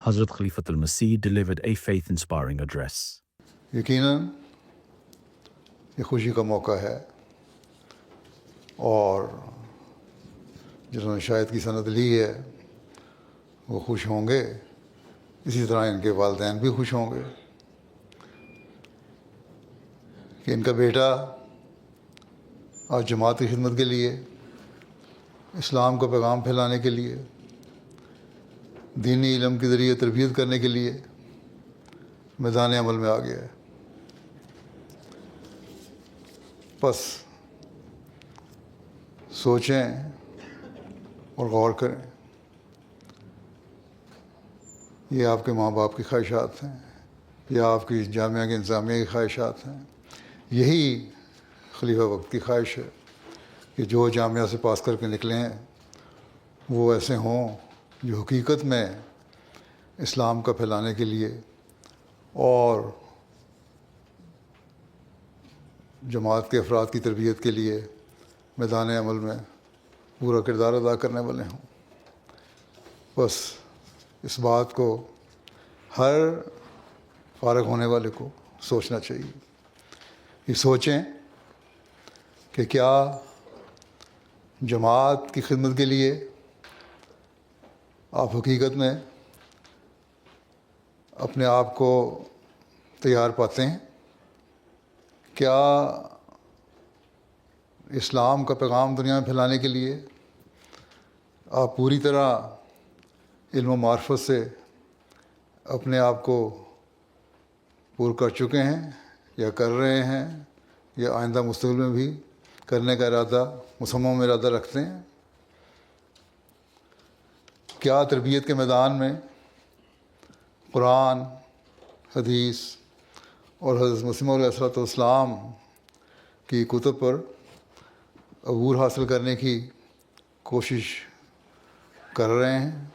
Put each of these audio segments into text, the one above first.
Hazrat Khalifatul Masih delivered a faith-inspiring address. یقیناً یہ خوشی کا موقع ہے، اور جنہوں نے شاید کی سند لی ہے وہ خوش ہوں گے، اسی طرح ان کے والدین بھی خوش ہوں گے کہ ان کا بیٹا آج جماعت کی خدمت کے لیے، اسلام کا پیغام پھیلانے کے لیے، دینی علم کے ذریعے تربیت کرنے کے لیے میدان عمل میں آ گیا ہے۔ بس سوچیں اور غور کریں، یہ آپ کے ماں باپ کی خواہشات ہیں یا آپ کی جامعہ کے انتظامیہ کی خواہشات ہیں؟ یہی خلیفہ وقت کی خواہش ہے کہ جو جامعہ سے پاس کر کے نکلے ہیں وہ ایسے ہوں جو حقیقت میں اسلام کا پھیلانے کے لیے اور جماعت کے افراد کی تربیت کے لیے میدان عمل میں پورا کردار ادا کرنے والے ہوں۔ بس اس بات کو ہر فارغ ہونے والے کو سوچنا چاہیے، یہ سوچیں کہ کیا جماعت کی خدمت کے لیے آپ حقیقت میں اپنے آپ کو تیار پاتے ہیں؟ کیا اسلام کا پیغام دنیا میں پھیلانے کے لیے آپ پوری طرح علم و معرفت سے اپنے آپ کو پور کر چکے ہیں یا کر رہے ہیں یا آئندہ مستقبل میں بھی کرنے کا ارادہ، مصمم ارادہ رکھتے ہیں؟ کیا تربیت کے میدان میں قرآن، حدیث اور حضرت مسیح علیہ الصلوۃ والسلام کی کتب پر عبور حاصل کرنے کی کوشش کر رہے ہیں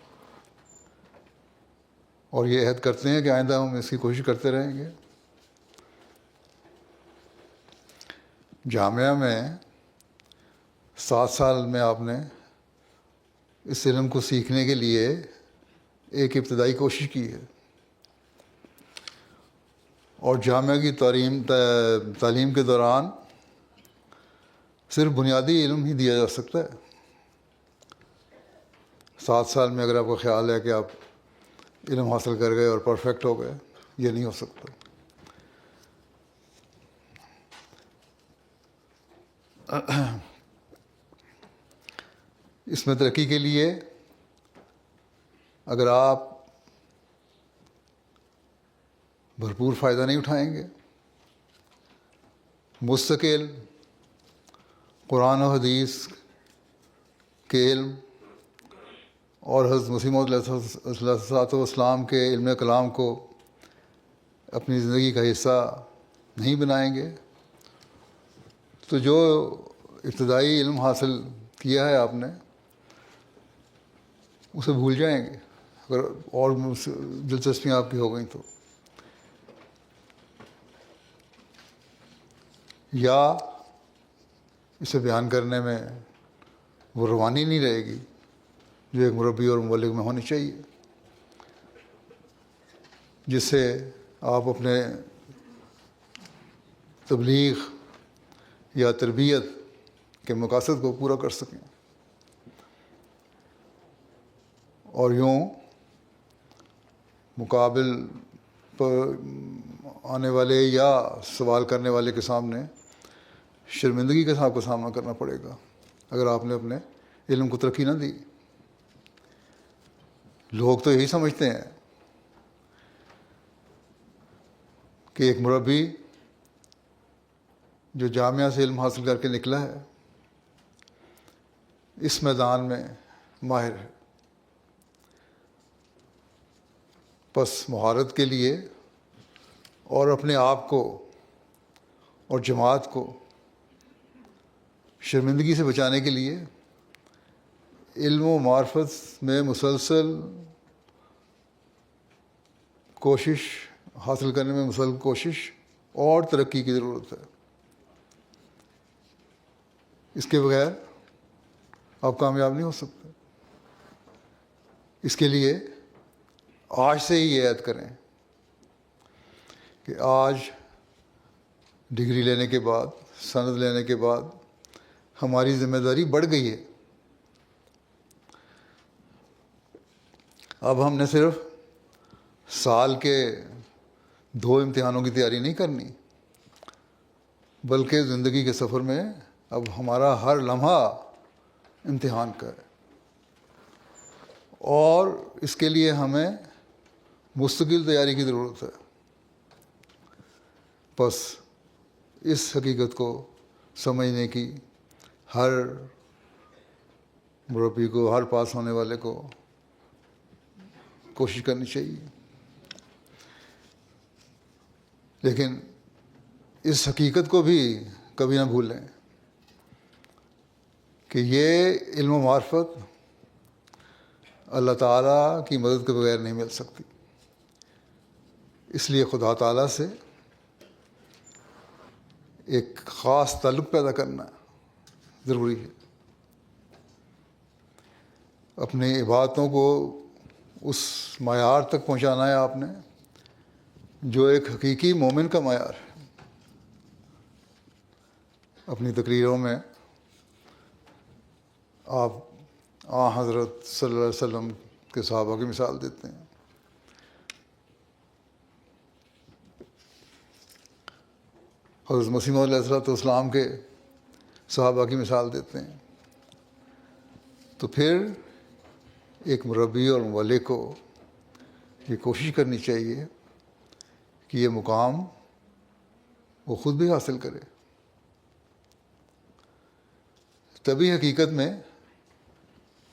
اور یہ عہد کرتے ہیں کہ آئندہ ہم اس کی کوشش کرتے رہیں گے؟ جامعہ میں 7 سال میں آپ نے اس علم کو سیکھنے کے لیے ایک ابتدائی کوشش کی ہے، اور جامعہ کی تعلیم کے دوران صرف بنیادی علم ہی دیا جا سکتا ہے۔ 7 سال میں اگر آپ کو خیال ہے کہ آپ علم حاصل کر گئے اور پرفیکٹ ہو گئے، یہ نہیں ہو سکتا۔ اس میں ترقی کے لیے اگر آپ بھرپور فائدہ نہیں اٹھائیں گے، مستقل قرآن و حدیث کے علم اور حضرت مسیح موعود علیہ الصلوۃ والسلام کے علم کلام کو اپنی زندگی کا حصہ نہیں بنائیں گے، تو جو ابتدائی علم حاصل کیا ہے آپ نے اسے بھول جائیں گے، اگر اور دلچسپیاں آپ کی ہو گئیں تو، یا اسے بیان کرنے میں وہ روانی نہیں رہے گی جو ایک مربی اور مبلغ میں ہونی چاہیے، جس سے آپ اپنے تبلیغ یا تربیت کے مقاصد کو پورا کر سکیں۔ اور یوں مقابل پر آنے والے یا سوال کرنے والے کے سامنے شرمندگی کے ساتھ کو سامنا کرنا پڑے گا اگر آپ نے اپنے علم کو ترقی نہ دی۔ لوگ تو یہی سمجھتے ہیں کہ ایک مربی جو جامعہ سے علم حاصل کر کے نکلا ہے اس میدان میں ماہر ہے، بس مہارت کے لیے اور اپنے آپ کو اور جماعت کو شرمندگی سے بچانے کے لیے علم و معرفت میں مسلسل کوشش حاصل کرنے میں مسلسل کوشش اور ترقی کی ضرورت ہے۔ اس کے بغیر آپ کامیاب نہیں ہو سکتے۔ اس کے لیے آج سے ہی یہ عہد کریں کہ آج ڈگری لینے کے بعد، سند لینے کے بعد ہماری ذمہ داری بڑھ گئی ہے. اب ہم نے صرف سال کے 2 امتحانوں کی تیاری نہیں کرنی، بلکہ زندگی کے سفر میں اب ہمارا ہر لمحہ امتحان کا ہے، اور اس کے لیے ہمیں مستقل تیاری کی ضرورت ہے. بس اس حقیقت کو سمجھنے کی ہر مربی کو، ہر پاس ہونے والے کو کوشش کرنی چاہیے. لیکن اس حقیقت کو بھی کبھی نہ بھولیں کہ یہ علم و معرفت اللہ تعالیٰ کی مدد کے بغیر نہیں مل سکتی. اس لیے خدا تعالیٰ سے ایک خاص تعلق پیدا کرنا ضروری ہے. اپنی عبادتوں کو اس معیار تک پہنچانا ہے آپ نے جو ایک حقیقی مومن کا معیار ہے. اپنی تقریروں میں آپ حضرت صلی اللہ علیہ وسلم کے صحابہ کی مثال دیتے ہیں. حضرت مسیح علیہ السلام کے صحابہ کی مثال دیتے ہیں. تو پھر ایک مربی اور مبلغ کو یہ کوشش کرنی چاہیے کہ یہ مقام وہ خود بھی حاصل کرے. تبھی حقیقت میں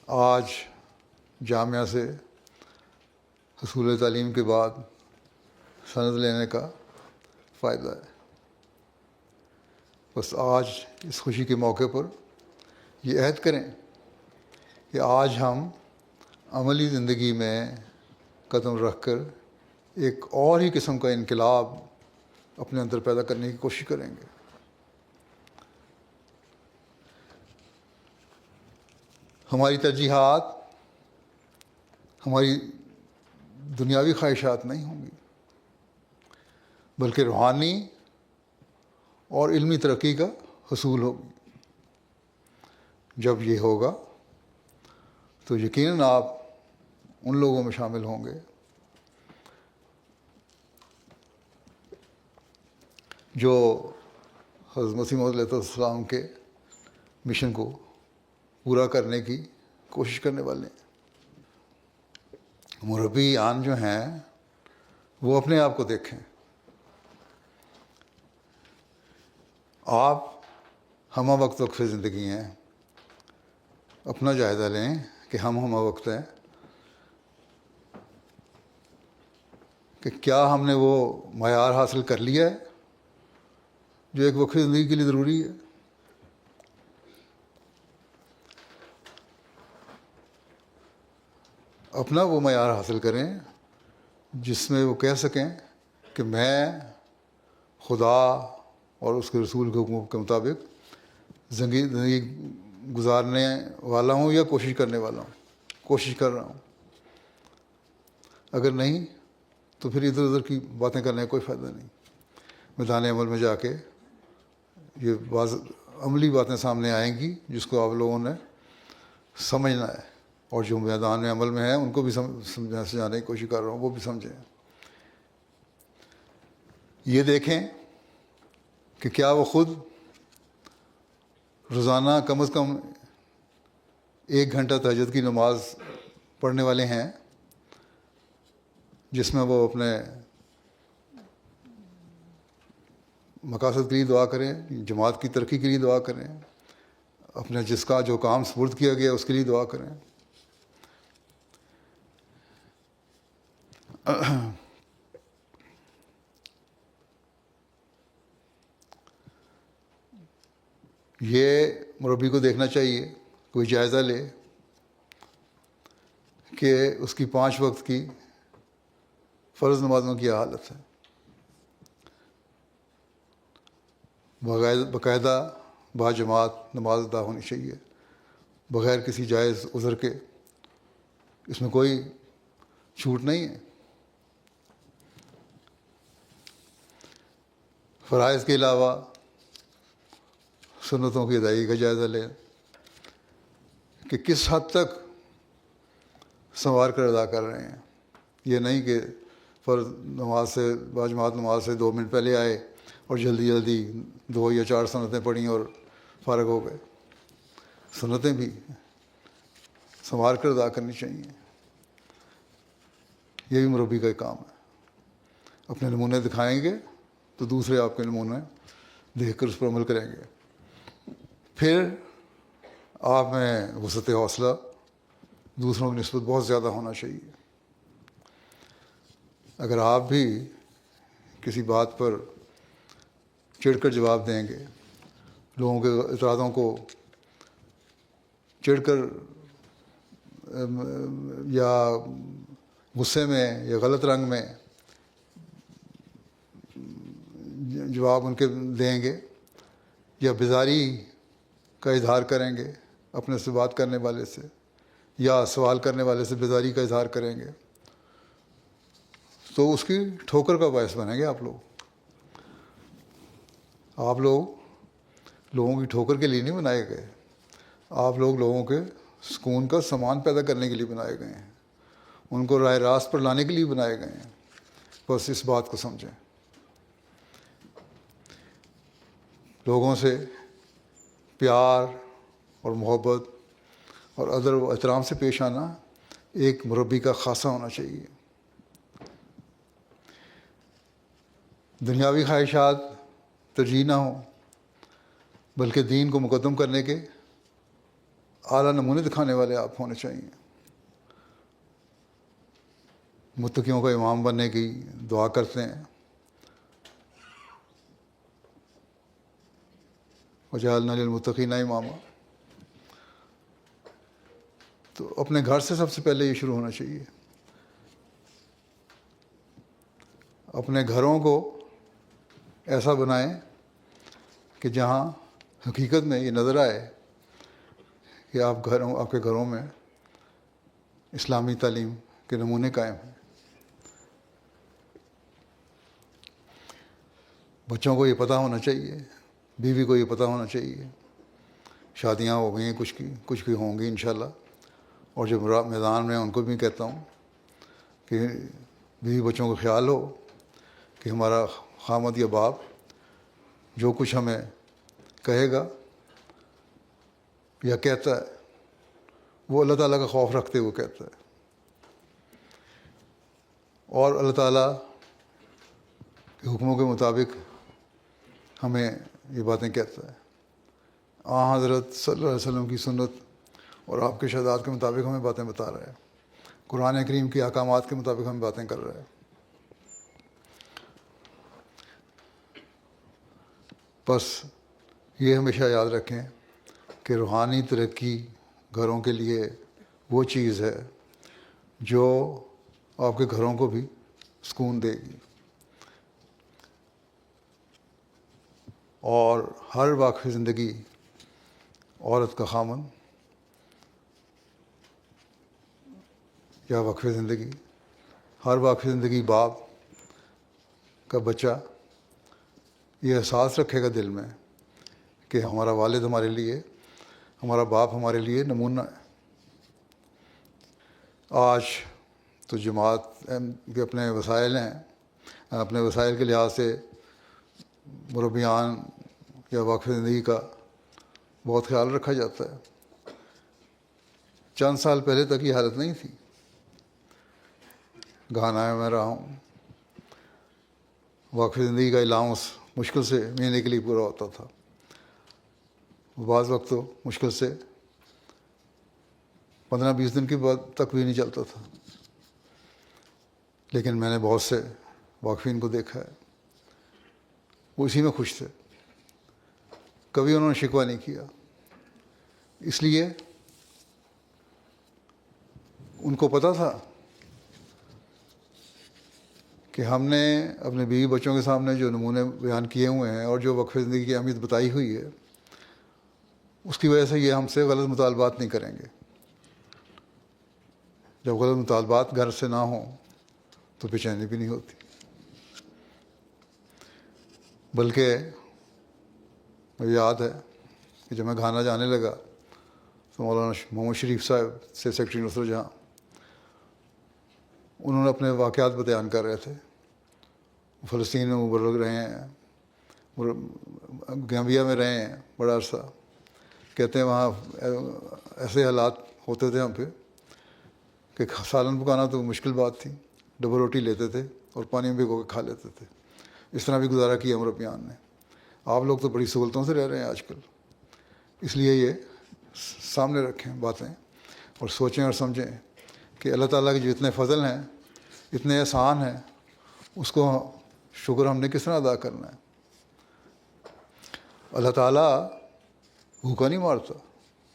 آج جامعہ سے حصول تعلیم کے بعد سند لینے کا فائدہ ہے. بس آج اس خوشی کے موقع پر یہ عہد کریں کہ آج ہم عملی زندگی میں قدم رکھ کر ایک اور ہی قسم کا انقلاب اپنے اندر پیدا کرنے کی کوشش کریں گے. ہماری ترجیحات ہماری دنیاوی خواہشات نہیں ہوں گی، بلکہ روحانی اور علمی ترقی کا حصول ہوگی. جب یہ ہوگا تو یقیناً آپ ان لوگوں میں شامل ہوں گے جو حضرت مسیح موعود علیہ السلام کے مشن کو پورا کرنے کی کوشش کرنے والے ہیں. مربی آن جو ہیں وہ اپنے آپ کو دیکھیں. آپ ہمہ وقت وقف زندگی ہیں. اپنا جائزہ لیں کہ ہم ہمہ وقت ہیں، کہ کیا ہم نے وہ معیار حاصل کر لیا ہے جو ایک وقف زندگی کے لیے ضروری ہے. اپنا وہ معیار حاصل کریں جس میں وہ کہہ سکیں کہ میں خدا اور اس کے رسول کے حکم کے مطابق زندگی گزارنے والا ہوں یا کوشش کرنے والا ہوں، کوشش کر رہا ہوں. اگر نہیں تو پھر ادھر ادھر کی باتیں کرنے کا کوئی فائدہ نہیں. میدان عمل میں جا کے یہ عملی باتیں سامنے آئیں گی جس کو آپ لوگوں نے سمجھنا ہے، اور جو میدان عمل میں ہیں ان کو بھی سمجھانے کی کوشش کر رہا ہوں وہ بھی سمجھیں. یہ دیکھیں کہ کیا وہ خود روزانہ کم از کم 1 گھنٹہ تہجد کی نماز پڑھنے والے ہیں، جس میں وہ اپنے مقاصد کے لیے دعا کریں، جماعت کی ترقی کے لیے دعا کریں، اپنے جس کا جو کام سپرد کیا گیا اس کے لیے دعا کریں. یہ مربی کو دیکھنا چاہیے، کوئی جائزہ لے کہ اس کی 5 وقت کی فرض نمازوں کی حالت ہے. باقاعدہ با جماعت نماز ادا ہونی چاہیے بغیر کسی جائز عذر کے. اس میں کوئی چھوٹ نہیں ہے. فرائض کے علاوہ سنتوں کی ادائیگی کا جائزہ لیں کہ کس حد تک سنوار کر ادا کر رہے ہیں. یہ نہیں کہ فرض نماز سے باجماعت نماز سے 2 منٹ پہلے آئے اور جلدی جلدی 2 یا 4 سنتیں پڑھیں اور فارغ ہو گئے. سنتیں بھی سنوار کر ادا کرنی چاہیے. یہ بھی مربی کا کام ہے. اپنے نمونے دکھائیں گے تو دوسرے آپ کے نمونے دیکھ کر اس پر عمل کریں گے. پھر آپ میں وسعت حوصلہ دوسروں کی نسبت بہت زیادہ ہونا چاہیے. اگر آپ بھی کسی بات پر چڑھ کر جواب دیں گے، لوگوں کے اعتراضوں کو چڑھ کر یا غصے میں یا غلط رنگ میں جواب ان کے دیں گے یا بیزاری کا اظہار کریں گے، اپنے سے بات کرنے والے سے یا سوال کرنے والے سے بیزاری کا اظہار کریں گے، تو اس کی ٹھوکر کا باعث بنیں گے آپ لوگ. آپ لوگ لوگوں کی ٹھوکر کے لیے نہیں بنائے گئے. آپ لوگ لوگوں کے سکون کا سامان پیدا کرنے کے لیے بنائے گئے ہیں. ان کو راہ راست پر لانے کے لیے بنائے گئے ہیں. بس اس بات کو سمجھیں. لوگوں سے پیار اور محبت اور ادب و احترام سے پیش آنا ایک مربی کا خاصہ ہونا چاہیے. دنیاوی خواہشات ترجیح نہ ہوں، بلکہ دین کو مقدم کرنے کے اعلیٰ نمونے دکھانے والے آپ ہونے چاہیے. متقیوں کا امام بننے کی دعا کرتے ہیں. وجعلنا للمتقین اماما. تو اپنے گھر سے سب سے پہلے یہ شروع ہونا چاہیے. اپنے گھروں کو ایسا بنائیں کہ جہاں حقیقت میں یہ نظر آئے کہ آپ کے گھروں میں اسلامی تعلیم کے نمونے قائم ہیں. بچوں کو یہ پتہ ہونا چاہیے، بیوی کو یہ پتہ ہونا چاہیے. شادیاں ہو گئی ہیں کچھ کی ہوں گی انشاءاللہ. اور جو میدان میں ان کو بھی کہتا ہوں کہ بیوی بچوں کا خیال ہو کہ ہمارا خامد یا باپ جو کچھ ہمیں کہے گا یا کہتا ہے وہ اللہ تعالیٰ کا خوف رکھتے ہوئے کہتا ہے، اور اللہ تعالیٰ کے حکموں کے مطابق ہمیں یہ باتیں کہتا ہے. حضرت صلی اللہ علیہ وسلم کی سنت اور آپ کے ارشادات کے مطابق ہمیں باتیں بتا رہا ہے. قرآن کریم کے احکامات کے مطابق ہمیں باتیں کر رہا ہے. بس یہ ہمیشہ یاد رکھیں کہ روحانی ترقی گھروں کے لیے وہ چیز ہے جو آپ کے گھروں کو بھی سکون دے گی. اور ہر واقعی زندگی عورت کا خامن یا وقف زندگی، ہر واقعی زندگی باپ کا بچہ یہ احساس رکھے گا دل میں کہ ہمارا والد ہمارے لیے، ہمارا باپ ہمارے لیے نمونہ ہے. آج تو جماعت کے اپنے وسائل ہیں، اپنے وسائل کے لحاظ سے مربیان یا وقف زندگی کا بہت خیال رکھا جاتا ہے. چند سال پہلے تک یہ حالت نہیں تھی. گھانا میں رہا ہوں، وقف زندگی کا الاؤنس مشکل سے مہینے کے لیے پورا ہوتا تھا. بعض وقت تو مشکل سے 15-20 دن کے بعد تک بھی نہیں چلتا تھا. لیکن میں نے بہت سے واقفین کو دیکھا ہے، وہ اسی میں خوش تھے. کبھی انہوں نے شکوہ نہیں کیا، اس لیے ان کو پتہ تھا کہ ہم نے اپنے بیوی بچوں کے سامنے جو نمونے بیان کیے ہوئے ہیں اور جو وقف زندگی کی اہمیت بتائی ہوئی ہے، اس کی وجہ سے یہ ہم سے غلط مطالبات نہیں کریں گے. جب غلط مطالبات گھر سے نہ ہوں تو بے چینی بھی نہیں ہوتی. بلکہ مجھے یاد ہے کہ جب میں گھانا جانے لگا تو مولانا محمد شریف صاحب سے سیکرٹری نصرت جہاں، انہوں نے اپنے واقعات بیان کر رہے تھے. فلسطین میں مبلغ رہے ہیں، گیمبیا میں رہے ہیں بڑا عرصہ. کہتے ہیں وہاں ایسے حالات ہوتے تھے ہم پہ کہ سالن پکانا تو مشکل بات تھی، ڈبل روٹی لیتے تھے اور پانی میں بھگو کے کھا لیتے تھے. اس طرح بھی گزارا کیا مربیان نے. آپ لوگ تو بڑی سہولتوں سے رہ رہے ہیں آج کل. اس لیے یہ سامنے رکھیں باتیں اور سوچیں اور سمجھیں کہ اللہ تعالیٰ کے جو اتنے فضل ہیں، اتنے احسان ہیں، اس کو شکر ہم نے کس طرح ادا کرنا ہے. اللہ تعالیٰ بھوکا نہیں مارتا.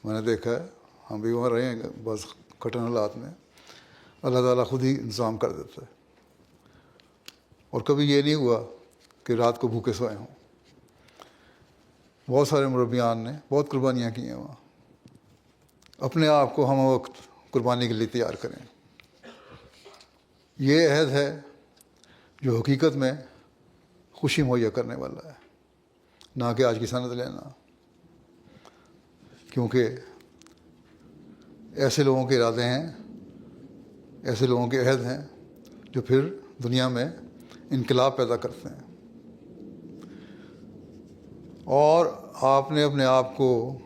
میں نے دیکھا ہے، ہم بھی وہاں رہے ہیں بس کٹن حالات میں. اللہ تعالیٰ خود ہی انتظام کر دیتا ہے. اور کبھی یہ نہیں ہوا کہ رات کو بھوکے سوئے ہوں. بہت سارے مربیان نے بہت قربانیاں کی ہیں وہاں. اپنے آپ کو ہم وقت قربانی کے لیے تیار کریں. یہ عہد ہے جو حقیقت میں خوشی مہیا کرنے والا ہے، نہ کہ آج کی سند لینا. کیونکہ ایسے لوگوں کے ارادے ہیں، ایسے لوگوں کے عہد ہیں جو پھر دنیا میں انقلاب پیدا کرتے ہیں. اور آپ نے اپنے آپ کو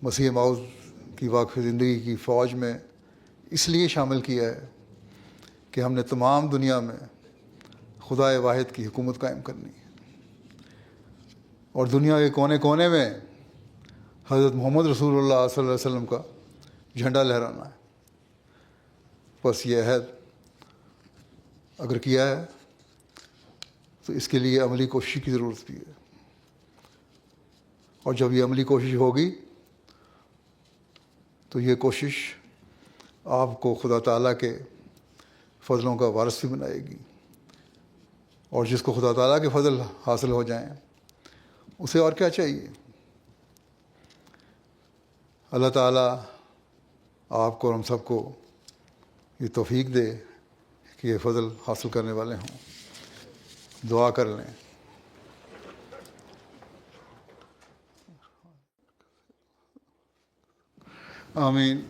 مسیح موعود کی واقف زندگی کی فوج میں اس لیے شامل کیا ہے کہ ہم نے تمام دنیا میں خدائے واحد کی حکومت قائم کرنی ہے، اور دنیا کے کونے کونے میں حضرت محمد رسول اللہ صلی اللہ علیہ وسلم کا جھنڈا لہرانا ہے. بس یہ عہد اگر کیا ہے تو اس کے لیے عملی کوشش کی ضرورت بھی ہے. اور جب یہ عملی کوشش ہوگی تو یہ کوشش آپ کو خدا تعالیٰ کے فضلوں کا وارث بھی بنائے گی. اور جس کو خدا تعالیٰ کے فضل حاصل ہو جائیں اسے اور کیا چاہیے. اللہ تعالیٰ آپ کو اور ہم سب کو یہ توفیق دے کہ یہ فضل حاصل کرنے والے ہوں. دعا کر لیں. آمین.